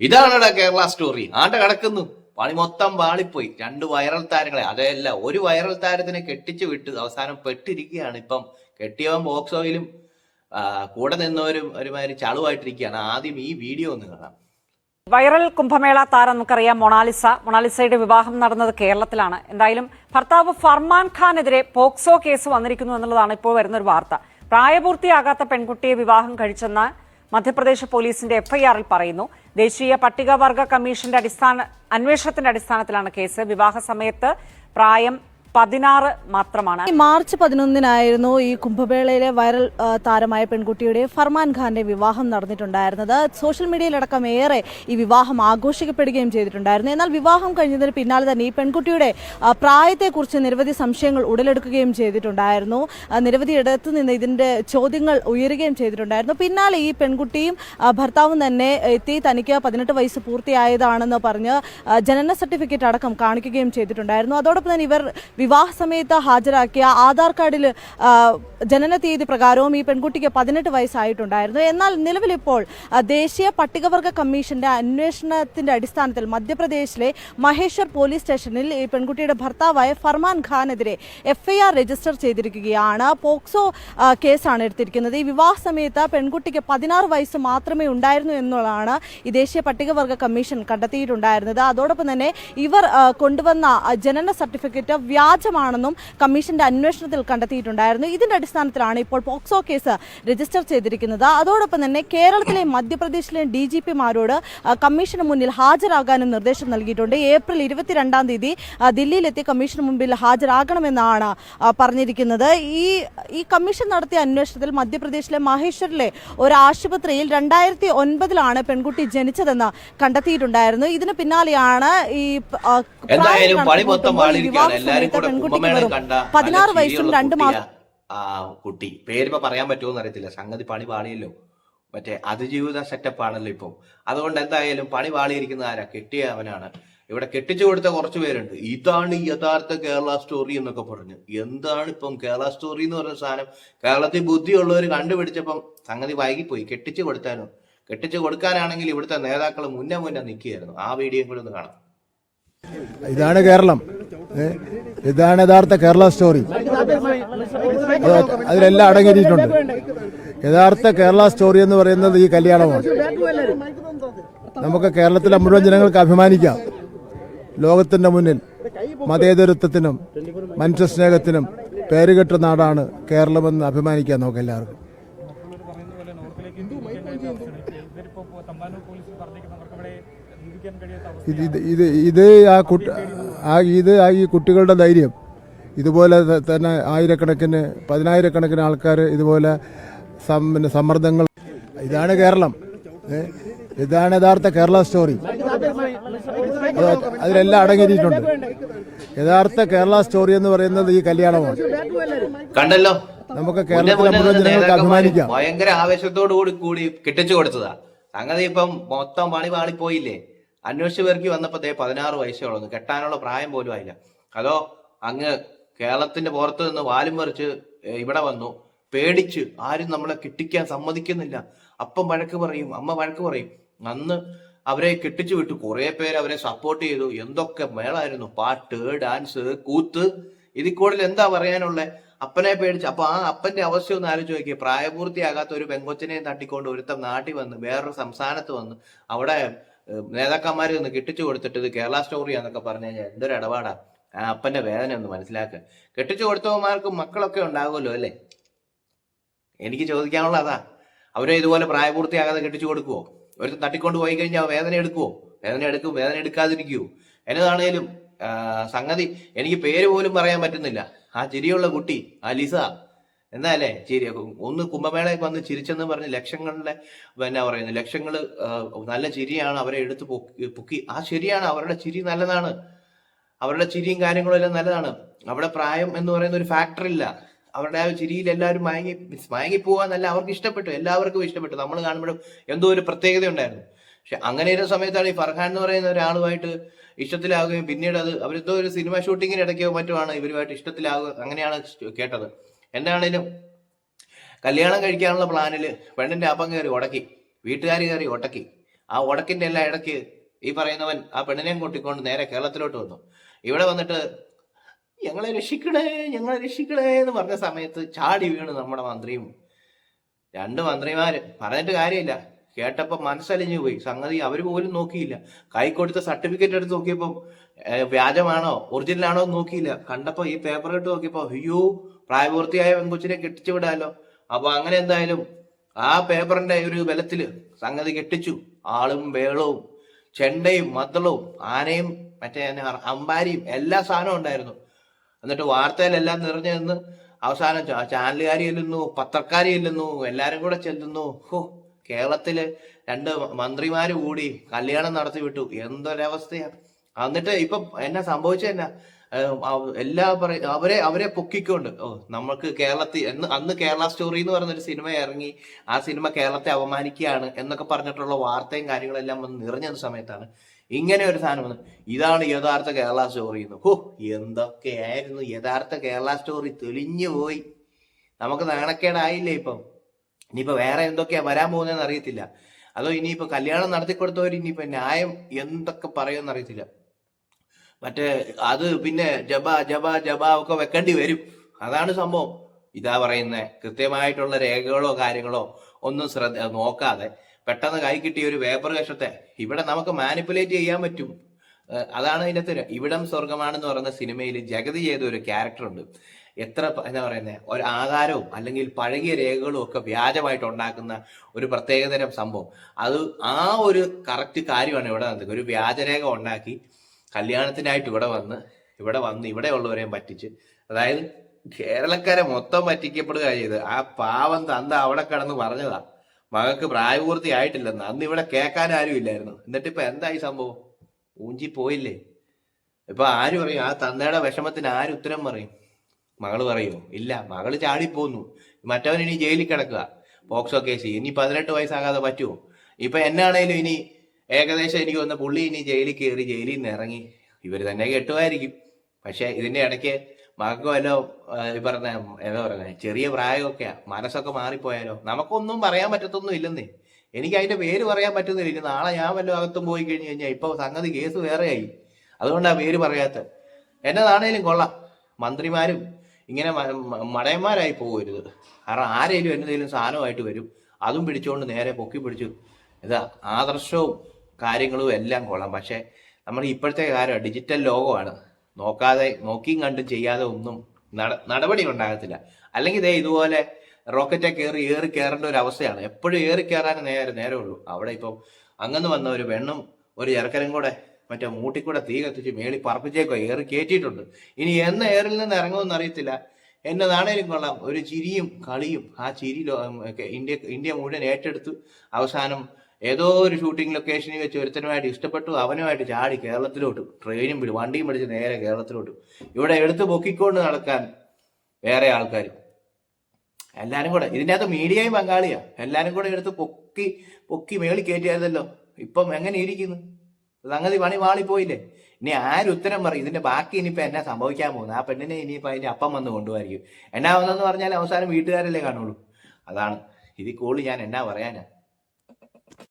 ഇതാണടാ Kerala story. ആണ്ട കിടക്കുന്നു, പണി മൊത്തം പാളിപ്പോയി. രണ്ട് വൈറൽ താരങ്ങളെ, അതല്ല ഒരു വൈറൽ താരത്തിനെ കെട്ടിച്ചു വിട്ട് അവസാനം പെട്ടിരിക്കുകയാണ്. ഇപ്പം കെട്ടിയവൻ ബോക്സോയിലും കൂടെ നിന്നവരും ഒരുമാതിരി ചളുവായിട്ടിരിക്കുകയാണ്. ആദ്യം ഈ വീഡിയോ ഒന്ന് കാണാം. വൈറൽ കുംഭമേള താരം നമുക്കറിയാം മൊണാലിസയുടെ വിവാഹം നടന്നത് കേരളത്തിലാണ്. എന്തായാലും ഭർത്താവ് ഫർമാൻ ഖാനെതിരെ പോക്സോ കേസ് വന്നിരിക്കുന്നു എന്നുള്ളതാണ് ഇപ്പോൾ വരുന്നൊരു വാർത്ത. പ്രായപൂർത്തിയാകാത്ത പെൺകുട്ടിയെ വിവാഹം കഴിച്ചെന്ന് മധ്യപ്രദേശ് പോലീസിന്റെ എഫ്ഐആറിൽ പറയുന്നു. ദേശീയ പട്ടികവർഗ കമ്മീഷന്റെ അന്വേഷണത്തിന്റെ അടിസ്ഥാനത്തിലാണ് കേസ്. വിവാഹ സമയത്ത് പ്രായം 16 മാത്രമാണ്. മാർച്ച് 11 ഈ കുംഭമേളയിലെ വൈറൽ താരമായ പെൺകുട്ടിയുടെ ഫർമാൻ ഖാന്റെ വിവാഹം നടന്നിട്ടുണ്ടായിരുന്നത്. സോഷ്യൽ മീഡിയയിലടക്കം ഏറെ ഈ വിവാഹം ആഘോഷിക്കപ്പെടുകയും ചെയ്തിട്ടുണ്ടായിരുന്നു. എന്നാൽ വിവാഹം കഴിഞ്ഞതിന് പിന്നാലെ തന്നെ ഈ പെൺകുട്ടിയുടെ പ്രായത്തെക്കുറിച്ച് നിരവധി സംശയങ്ങൾ ഉടലെടുക്കുകയും ചെയ്തിട്ടുണ്ടായിരുന്നു. നിരവധി ഇടത്തു നിന്ന് ഇതിന്റെ ചോദ്യങ്ങൾ ഉയരുകയും ചെയ്തിട്ടുണ്ടായിരുന്നു. പിന്നാലെ ഈ പെൺകുട്ടിയും ഭർത്താവും തന്നെ എത്തി തനിക്ക് 18 വയസ്സ് പൂർത്തിയായതാണെന്ന് പറഞ്ഞ് ജനന സർട്ടിഫിക്കറ്റ് അടക്കം കാണിക്കുകയും ചെയ്തിട്ടുണ്ടായിരുന്നു. അതോടൊപ്പം തന്നെ ഇവർ വിവാഹ സമയത്ത് ഹാജരാക്കിയ ആധാർ കാർഡിൽ ജനന തീയതി പ്രകാരവും ഈ പെൺകുട്ടിക്ക് 18 വയസ്സായിട്ടുണ്ടായിരുന്നു. എന്നാൽ നിലവിലിപ്പോൾ ദേശീയ പട്ടികവർഗ കമ്മീഷന്റെ അന്വേഷണത്തിന്റെ അടിസ്ഥാനത്തിൽ മധ്യപ്രദേശിലെ മഹേശ്വർ പോലീസ് സ്റ്റേഷനിൽ ഈ പെൺകുട്ടിയുടെ ഭർത്താവായ ഫർമാൻ ഖാനെതിരെ എഫ്ഐആർ രജിസ്റ്റർ ചെയ്തിരിക്കുകയാണ്. പോക്സോ കേസാണ് എടുത്തിരിക്കുന്നത്. ഈ വിവാഹ സമയത്ത് പെൺകുട്ടിക്ക് 16 വയസ്സ് മാത്രമേ ഉണ്ടായിരുന്നു എന്നുള്ളതാണ് ഈ ദേശീയ പട്ടികവർഗ കമ്മീഷൻ കണ്ടെത്തിയിട്ടുണ്ടായിരുന്നത്. അതോടൊപ്പം തന്നെ ഇവർ കൊണ്ടുവന്ന ജനന സർട്ടിഫിക്കറ്റ് വ്യാജമാണെന്നും കമ്മീഷന്റെ അന്വേഷണത്തിൽ കണ്ടെത്തിയിട്ടുണ്ടായിരുന്നു. ഇതിന്റെ അടിസ്ഥാനത്തിലാണ് ഇപ്പോൾ പോക്സോ കേസ് രജിസ്റ്റർ ചെയ്തിരിക്കുന്നത്. അതോടൊപ്പം തന്നെ കേരളത്തിലെ മധ്യപ്രദേശിലെ DGPമാരോട് കമ്മീഷന് മുന്നിൽ ഹാജരാകാനും നിർദ്ദേശം നൽകിയിട്ടുണ്ട്. ഏപ്രിൽ 22 ദില്ലിയിലെത്തി കമ്മീഷന് മുമ്പിൽ ഹാജരാകണമെന്നാണ് പറഞ്ഞിരിക്കുന്നത്. ഈ കമ്മീഷൻ നടത്തിയ അന്വേഷണത്തിൽ മധ്യപ്രദേശിലെ മഹേശ്വറിലെ ഒരു ആശുപത്രിയിൽ 2009 പെൺകുട്ടി ജനിച്ചതെന്ന് കണ്ടെത്തിയിട്ടുണ്ടായിരുന്നു. ഇതിന് പിന്നാലെയാണ് ഈ പെൺകുട്ടിക്ക് 16 വയസ്സും 2 മാസം കുട്ടി. പേരിപ്പോ പറയാൻ പറ്റുമോന്ന് അറിയത്തില്ല. സംഗതി പണി പാളിയല്ലോ. മറ്റേ അതിജീവിത സെറ്റപ്പ് ആണല്ലോ ഇപ്പം. അതുകൊണ്ട് എന്തായാലും പണി പാളിയിരിക്കുന്ന ആരാ? കെട്ടിയ അവനാണ്. ഇവിടെ കെട്ടിച്ചു കൊടുത്ത കുറച്ചു പേരുണ്ട്. ഇതാണ് യഥാർത്ഥ കേരള സ്റ്റോറി എന്നൊക്കെ പറഞ്ഞു. എന്താണ് ഇപ്പം കേരള സ്റ്റോറി എന്ന് പറഞ്ഞ സാധനം? കേരളത്തിൽ ബുദ്ധിയുള്ളവർ കണ്ടുപിടിച്ചപ്പം സംഗതി വൈകിപ്പോയി. കെട്ടിച്ചു കൊടുത്താനോ? കെട്ടിച്ചു കൊടുക്കാനാണെങ്കിൽ ഇവിടുത്തെ നേതാക്കൾ മുന്നേ നിൽക്കുകയായിരുന്നു. ആ വീഡിയോ കൂടി ഒന്ന് കാണാം. ഇതാണ് കേരളം. ഇതാണ് യഥാർത്ഥ കേരള സ്റ്റോറി. അതിലെല്ലാം അടങ്ങിയിട്ടുണ്ട്. യഥാർത്ഥ കേരള സ്റ്റോറി എന്ന് പറയുന്നത് ഈ കല്യാണമാണ്. നമുക്ക് കേരളത്തിലെ മുഴുവൻ ജനങ്ങൾക്ക് അഭിമാനിക്കാം. ലോകത്തിന്റെ മുന്നിൽ മതേതരത്വത്തിനും മനുഷ്യസ്നേഹത്തിനും പേരുകെട്ട നാടാണ് കേരളമെന്ന് അഭിമാനിക്കാം നമുക്ക് എല്ലാവർക്കും. ഈ കുട്ടികളുടെ ധൈര്യം. ഇതുപോലെ തന്നെ പതിനായിരക്കണക്കിന് ആൾക്കാർ ഇതുപോലെ സമ്മർദ്ദങ്ങൾ. ഇതാണ് കേരളം. ഇതാണ് യഥാർത്ഥ കേരള സ്റ്റോറി. അതിലെല്ലാം അടങ്ങിയിട്ടുണ്ട്. യഥാർത്ഥ കേരള സ്റ്റോറി എന്ന് പറയുന്നത് ഈ കല്യാണമാണ്. കണ്ടല്ലോ, നമുക്ക് കേരളത്തിലെ മുഴുവൻ ജനങ്ങൾക്ക് അഭിമാനിക്കാം. ഭയങ്കര ആവേശത്തോടു കൂടി കെട്ടിച്ചു കൊടുത്തതാ. സംഗതി ഇപ്പം മൊത്തം പണി പാളിപ്പോയില്ലേ. അന്വേഷിച്ച് പേർക്ക് വന്നപ്പോ 16 വയസ്സേ ഉള്ളൂ. കെട്ടാനുള്ള പ്രായം പോലും ആയില്ല. അതോ അങ്ങ് കേരളത്തിന്റെ പുറത്ത് നിന്ന് വാലും പറിച്ച് ഇവിടെ വന്നു. പേടിച്ച് ആരും നമ്മളെ കെട്ടിക്കാൻ സമ്മതിക്കുന്നില്ല. അപ്പം വഴക്ക് പറയും, അമ്മ വഴക്ക് പറയും. അന്ന് അവരെ കെട്ടിച്ചു വിട്ടു. കുറെ പേര് അവരെ സപ്പോർട്ട് ചെയ്തു. എന്തൊക്കെ മേളായിരുന്നു. പാട്ട്, ഡാൻസ്, കൂത്ത്. ഇതിൽ കൂടുതൽ എന്താ പറയാനുള്ളത്? അപ്പനെ പേടിച്ച്. അപ്പൊ ആ അപ്പന്റെ അവസ്ഥ ഒന്ന് ആലോചിച്ച് നോക്കിയേ. പ്രായപൂർത്തിയാകാത്ത ഒരു പെങ്കൊച്ചിനെയും തട്ടിക്കൊണ്ട് ഒരുത്തം നാട്ടിൽ വന്ന് വേറൊരു സംസ്ഥാനത്ത് വന്ന് അവിടെ നേതാക്കന്മാർ ഒന്ന് കെട്ടിച്ചു കൊടുത്തിട്ട് ഇത് കേരള സ്റ്റോറിയാന്നൊക്കെ പറഞ്ഞു കഴിഞ്ഞാൽ എന്തൊരു ഇടപാടാ. ആ അപ്പന്റെ വേദന ഒന്ന് മനസ്സിലാക്കുക. കെട്ടിച്ചു കൊടുത്തവന്മാർക്ക് മക്കളൊക്കെ ഉണ്ടാകുമല്ലോ അല്ലേ? എനിക്ക് ചോദിക്കാനുള്ള അതാ. അവരെ ഇതുപോലെ പ്രായപൂർത്തിയാകാതെ കെട്ടിച്ചു കൊടുക്കുവോ? ഒരു തട്ടിക്കൊണ്ട് പോയി കഴിഞ്ഞാൽ വേദന എടുക്കുവോ? വേദന എടുക്കും. വേദന എടുക്കാതിരിക്കുവോ? എന്നതാണേലും സംഗതി എനിക്ക് പേര് പോലും പറയാൻ പറ്റുന്നില്ല. ആ ചിരിയുള്ള കുട്ടി, ആ ലിസ എന്നാലേ ചിരി ഒന്ന് കുംഭമേളയ്ക്ക് വന്ന് ചിരിച്ചെന്ന് പറഞ്ഞ് ലക്ഷങ്ങളുടെ എന്നാ പറയുന്നത്, ലക്ഷങ്ങള് നല്ല ചിരിയാണ് അവരെ എടുത്ത് പൊക്കി. ആ ശരിയാണ്, അവരുടെ ചിരി നല്ലതാണ്. അവരുടെ ചിരിയും കാര്യങ്ങളും എല്ലാം നല്ലതാണ്. അവിടെ പ്രായം എന്ന് പറയുന്ന ഒരു ഫാക്ടർ ഇല്ല. അവരുടെ ആ ചിരിയിൽ എല്ലാവരും മയങ്ങി പോവാന്നല്ല, അവർക്ക് ഇഷ്ടപ്പെട്ടു. എല്ലാവർക്കും ഇഷ്ടപ്പെട്ടു. നമ്മൾ കാണുമ്പോഴും എന്തോ ഒരു പ്രത്യേകത ഉണ്ടായിരുന്നു. പക്ഷെ അങ്ങനെ ഒരു സമയത്താണ് ഈ ഫർഹാൻ എന്ന് പറയുന്ന ഒരാളുമായിട്ട് ഇഷ്ടത്തിലാവുകയും പിന്നീട് അവരെന്തോ ഒരു സിനിമ ഷൂട്ടിങ്ങിന് ഇടയ്ക്കോ മറ്റുമാണ് ഇവരുമായിട്ട് ഇഷ്ടത്തിലാവുക. അങ്ങനെയാണ് കേട്ടത്. എന്താണേലും കല്യാണം കഴിക്കാനുള്ള പ്ലാനിൽ പെണ്ണിന്റെ അപ്പം കയറി ഉടക്കി, വീട്ടുകാർ കയറി ഉടക്കി. ആ ഉടക്കിന്റെ എല്ലാം ഇടയ്ക്ക് ഈ പറയുന്നവൻ ആ പെണ്ണിനെയും കൂട്ടിക്കൊണ്ട് നേരെ കേരളത്തിലോട്ട് വന്നു. ഇവിടെ വന്നിട്ട് ഞങ്ങളെ രക്ഷിക്കണേ എന്ന് പറഞ്ഞ സമയത്ത് ചാടി വീണ് നമ്മുടെ മന്ത്രിയും 2 മന്ത്രിമാര്. പറഞ്ഞിട്ട് കാര്യമില്ല, കേട്ടപ്പോ മനസ്സലിഞ്ഞു പോയി. സംഗതി അവര് പോലും നോക്കിയില്ല. കൈ കൊടുത്ത സർട്ടിഫിക്കറ്റ് എടുത്ത് നോക്കിയപ്പോ വ്യാജമാണോ ഒറിജിനൽ ആണോ എന്ന് നോക്കിയില്ല. കണ്ടപ്പോ ഈ പേപ്പർ ഇട്ട് നോക്കിയപ്പോ അയ്യോ, പ്രായപൂർത്തിയായ പെൺകൊച്ചിനെ കെട്ടിച്ചു വിടാലോ. അപ്പൊ അങ്ങനെ എന്തായാലും ആ പേപ്പറിന്റെ ഒരു ബലത്തില് സംഗതി കെട്ടിച്ചു. ആളും ബേളവും ചെണ്ടയും മദ്ദളവും ആനയും മറ്റേ അമ്പാരിയും എല്ലാ സാധനവും ഉണ്ടായിരുന്നു. എന്നിട്ട് വാർത്തയിലെല്ലാം നിറഞ്ഞു നിന്ന് അവസാനം ചാനലുകാരി ചെല്ലുന്നു, പത്രക്കാരി ചെല്ലുന്നു, എല്ലാരും കൂടെ ചെല്ലുന്നു. കേരളത്തില് 2 മന്ത്രിമാര് കൂടി കല്യാണം നടത്തി വിട്ടു. എന്തൊരവസ്ഥയാ. എന്നിട്ട് ഇപ്പൊ എന്നാ സംഭവിച്ചെന്നാ, എല്ലാ അവരെ പൊക്കിക്കൊണ്ട് നമ്മൾക്ക് കേരളത്തിൽ അന്ന് കേരള സ്റ്റോറി എന്ന് പറയുന്നൊരു സിനിമ ഇറങ്ങി. ആ സിനിമ കേരളത്തെ അപമാനിക്കുകയാണ് എന്നൊക്കെ പറഞ്ഞിട്ടുള്ള വാർത്തയും കാര്യങ്ങളെല്ലാം വന്ന് നിറഞ്ഞ സമയത്താണ് ഇങ്ങനെ ഒരു സാധനം വന്നത്. ഇതാണ് യഥാർത്ഥ കേരള സ്റ്റോറി എന്ന്. എന്തൊക്കെയായിരുന്നു യഥാർത്ഥ കേരള സ്റ്റോറി. തെളിഞ്ഞു പോയി. നമുക്ക് നാണക്കേടായില്ലേ ഇപ്പം. ഇനിയിപ്പോ വേറെ എന്തൊക്കെയാ വരാൻ പോകുന്നതെന്ന് അറിയത്തില്ല. അതോ ഇനിയിപ്പോ കല്യാണം നടത്തിക്കൊടുത്തവർ ഇനിയിപ്പോ ന്യായം എന്തൊക്കെ പറയുമെന്ന് അറിയത്തില്ല. മറ്റേ അത് പിന്നെ ജബ ഒക്കെ വെക്കേണ്ടി വരും. അതാണ് സംഭവം. ഇതാ പറയുന്നേ, കൃത്യമായിട്ടുള്ള രേഖകളോ കാര്യങ്ങളോ ഒന്നും നോക്കാതെ പെട്ടെന്ന് കൈ കിട്ടിയ ഒരു പേപ്പർ കഷത്തെ ഇവിടെ നമുക്ക് മാനിപ്പുലേറ്റ് ചെയ്യാൻ പറ്റും. അതാണ് ഇതിനകത്ത് ഇവിടം സ്വർഗമാണെന്ന് പറയുന്ന സിനിമയിൽ ജഗതി ചെയ്ത ഒരു ക്യാരക്ടർ ഉണ്ട്. എത്ര എന്താ പറയുന്നത്, ഒരു ആധാരവും അല്ലെങ്കിൽ പഴകിയ രേഖകളും ഒക്കെ വ്യാജമായിട്ട് ഉണ്ടാക്കുന്ന ഒരു പ്രത്യേകതരം സംഭവം. അത് ആ ഒരു കറക്റ്റ് കാര്യമാണ് ഇവിടെ നടന്നത്. ഒരു വ്യാജരേഖ ഉണ്ടാക്കി കല്യാണത്തിനായിട്ട് ഇവിടെ വന്ന് ഇവിടെ ഉള്ളവരെയും പറ്റിച്ച്, അതായത് കേരളക്കാരെ മൊത്തം പറ്റിക്കപ്പെടുക ചെയ്ത്. ആ പാവം തന്ത അവിടെ കിടന്ന് പറഞ്ഞതാ മകൾക്ക് പ്രായപൂർത്തി ആയിട്ടില്ലെന്ന്. അന്ന് ഇവിടെ കേൾക്കാൻ ആരും ഇല്ലായിരുന്നു. എന്നിട്ട് ഇപ്പൊ എന്തായി സംഭവം? ഊഞ്ചി പോയില്ലേ. ഇപ്പൊ ആര് പറയും? ആ തന്തയുടെ വിഷമത്തിന് ആര് ഉത്തരം പറയും? മകള് പറയുമോ? ഇല്ല, മകള് ചാടിപ്പോന്നു. മറ്റവൻ ഇനി ജയിലിൽ കിടക്കുക, പോക്സോ കേസ്. ഇനി 18 വയസ്സാകാതെ പറ്റുമോ? ഇപ്പൊ എന്നാണേലും ഇനി ഏകദേശം എനിക്ക് വന്ന പുള്ളി ഇനി ജയിലിൽ കയറി, ജയിലിൽ നിന്ന് ഇറങ്ങി ഇവര് തന്നെ കെട്ടുമായിരിക്കും. പക്ഷെ ഇതിന്റെ ഇടയ്ക്ക് മകൾക്ക് വല്ലോ ഈ പറഞ്ഞ എന്താ പറയുന്നത്, ചെറിയ പ്രായമൊക്കെയാ, മനസ്സൊക്കെ മാറിപ്പോയാലോ? നമുക്കൊന്നും പറയാൻ പറ്റത്തൊന്നും ഇല്ലെന്നേ. എനിക്ക് അതിന്റെ പേര് പറയാൻ പറ്റുന്നില്ല. ഇനി നാളെ ഞാൻ വല്ലോ അകത്തും പോയി കഴിഞ്ഞു കഴിഞ്ഞാൽ ഇപ്പൊ സംഗതി കേസ് വേറെയായി. അതുകൊണ്ടാ പേര് പറയാത്ത. എന്നതാണേലും കൊള്ളാം. മന്ത്രിമാരും ഇങ്ങനെ മടയന്മാരായി പോകരുത്. കാരണം ആരേലും എന്നതേലും സാധനമായിട്ട് വരും, അതും പിടിച്ചുകൊണ്ട് നേരെ പൊക്കി പിടിച്ചു. ഇതാ ആദർശവും കാര്യങ്ങളും എല്ലാം കൊള്ളാം. പക്ഷെ നമ്മൾ ഇപ്പോഴത്തെ കാര്യം ഡിജിറ്റൽ ലോകമാണ്. നോക്കിയും കണ്ടും ചെയ്യാതെ ഒന്നും നടപടി ഉണ്ടാകത്തില്ല. അല്ലെങ്കിൽ ഇതുപോലെ റോക്കറ്റൊക്കെ ഏറി കയറേണ്ട ഒരു അവസ്ഥയാണ്. എപ്പോഴും ഏറി കയറാൻ നേരമുള്ളൂ. അവിടെ ഇപ്പം അങ്ങനെ വന്ന ഒരു പെണ്ണും ഒരു ചെറുക്കനും കൂടെ മറ്റേ മൂട്ടിക്കൂടെ തീ കത്തിച്ച് മേളി പറപ്പിച്ചേക്കോ ഏറി കയറ്റിയിട്ടുണ്ട്. ഇനി ഏറിൽ നിന്ന് ഇറങ്ങുമെന്ന് അറിയത്തില്ല. എന്നതാണേലും കൊള്ളാം. ഒരു ചിരിയും കളിയും. ആ ചിരി ഇന്ത്യ മുഴുവൻ ഏറ്റെടുത്തു. അവസാനം ഏതോ ഒരു ഷൂട്ടിംഗ് ലൊക്കേഷനിൽ വെച്ച് ഒരുത്തനുമായിട്ട് ഇഷ്ടപ്പെട്ടു. അവനുമായിട്ട് ചാടി കേരളത്തിലോട്ട് ട്രെയിനും വണ്ടിയും പിടിച്ച് നേരെ കേരളത്തിലോട്ട്. ഇവിടെ എടുത്ത് പൊക്കിക്കൊണ്ട് നടക്കാൻ വേറെ ആൾക്കാർ. എല്ലാരും കൂടെ ഇതിൻ്റെ അകത്ത് മീഡിയയും പങ്കാളിയാ. എല്ലാരും കൂടെ എടുത്ത് പൊക്കി മേളി കയറ്റിയായിരുന്നല്ലോ. ഇപ്പം എങ്ങനെ ഇരിക്കുന്നു? സംഗതി പണി വാളിപ്പോയില്ലേ. ഇനി ആരും ഉത്തരം പറയും. ഇതിന്റെ ബാക്കി ഇനിയിപ്പോ എന്നാ സംഭവിക്കാൻ പോകുന്നത്? ആ പെണ്ണിനെ ഇനിയിപ്പോ അതിന്റെ അപ്പം വന്ന് കൊണ്ടുപോയിരിക്കും. എന്നാ വന്നെന്ന് പറഞ്ഞാൽ അവസാനം വീട്ടുകാരല്ലേ കാണുള്ളൂ. അതാണ് ഇതിൽ കൂടുതൽ ഞാൻ എന്നാ പറയാനാ.